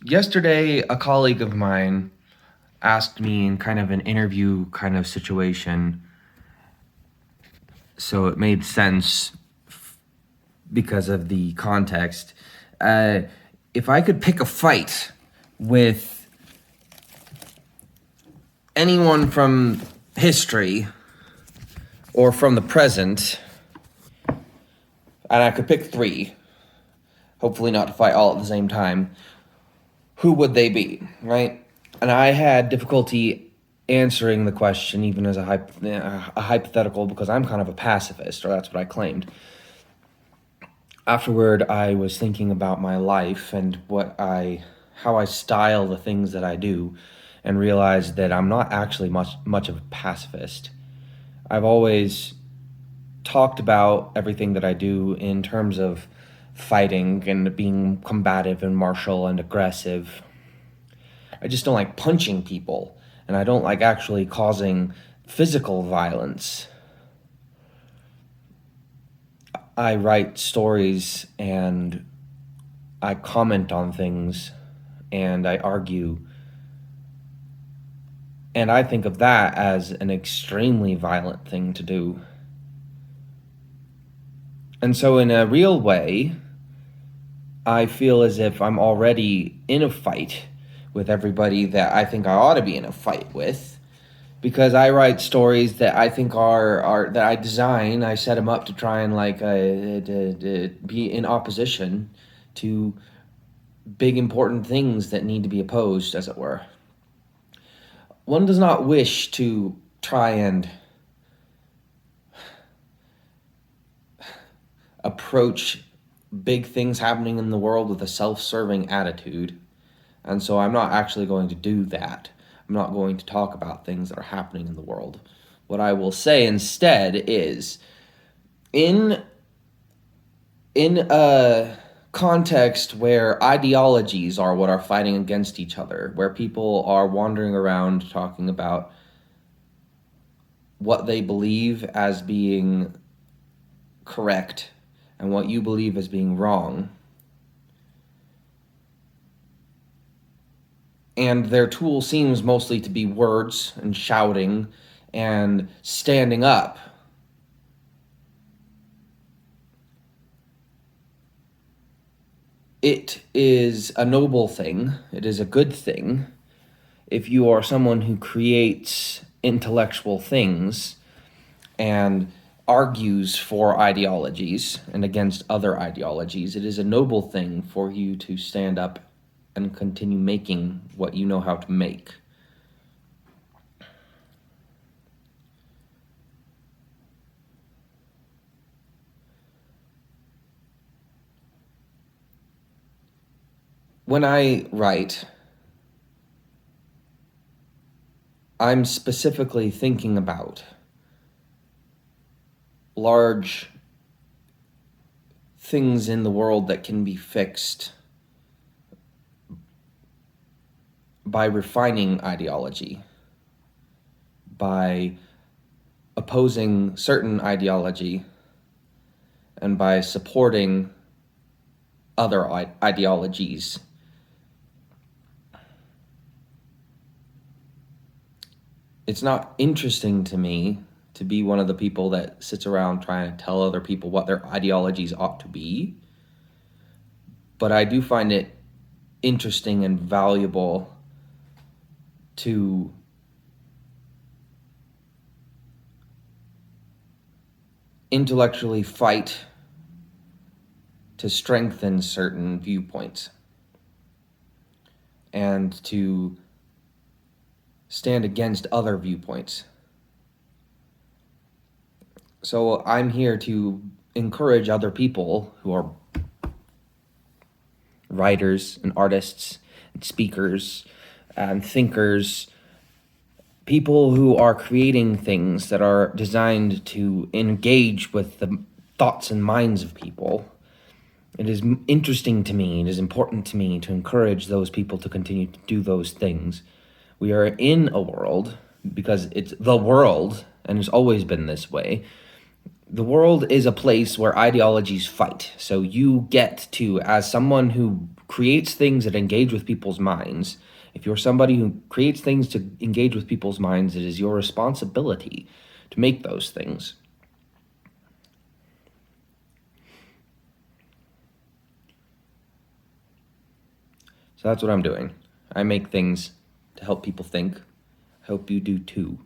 Yesterday, a colleague of mine asked me in kind of an interview kind of situation, so it made sense because of the context. Uh, if I could pick a fight with anyone from history or from the present, and I could pick three, hopefully not to fight all at the same time, who would they be, right? And I had difficulty answering the question, even as a hypothetical, because I'm kind of a pacifist, or that's what I claimed. Afterward, I was thinking about my life and how I style the things that I do, and realized that I'm not actually much of a pacifist. I've always talked about everything that I do in terms of fighting and being combative and martial and aggressive. I just don't like punching people, and I don't like actually causing physical violence. I write stories and I comment on things and I argue. And I think of that as an extremely violent thing to do. And so, in a real way, I feel as if I'm already in a fight with everybody that I think I ought to be in a fight with, because I write stories that I think are that I design. I set them up to try and to be in opposition to big important things that need to be opposed, as it were. One does not wish to try and approach big things happening in the world with a self-serving attitude. And so I'm not actually going to do that. I'm not going to talk about things that are happening in the world. What I will say instead is, in a context where ideologies are what are fighting against each other, where people are wandering around talking about what they believe as being correct and what you believe as being wrong, and their tool seems mostly to be words and shouting and standing up. It is a noble thing. It is a good thing if you are someone who creates intellectual things and argues for ideologies and against other ideologies. It is a noble thing for you to stand up and continue making what you know how to make. When I write, I'm specifically thinking about large things in the world that can be fixed by refining ideology, by opposing certain ideology, and by supporting other ideologies. It's not interesting to me to be one of the people that sits around trying to tell other people what their ideologies ought to be, but I do find it interesting and valuable to intellectually fight to strengthen certain viewpoints and to stand against other viewpoints. So I'm here to encourage other people who are writers and artists and speakers and thinkers, people who are creating things that are designed to engage with the thoughts and minds of people. It is interesting to me, it is important to me to encourage those people to continue to do those things. We are in a world, because it's the world, and it's always been this way, the world is a place where ideologies fight. So you get to, as someone who creates things that engage with people's minds, if you're somebody who creates things to engage with people's minds, it is your responsibility to make those things. So that's what I'm doing. I make things to help people think. I hope you do too.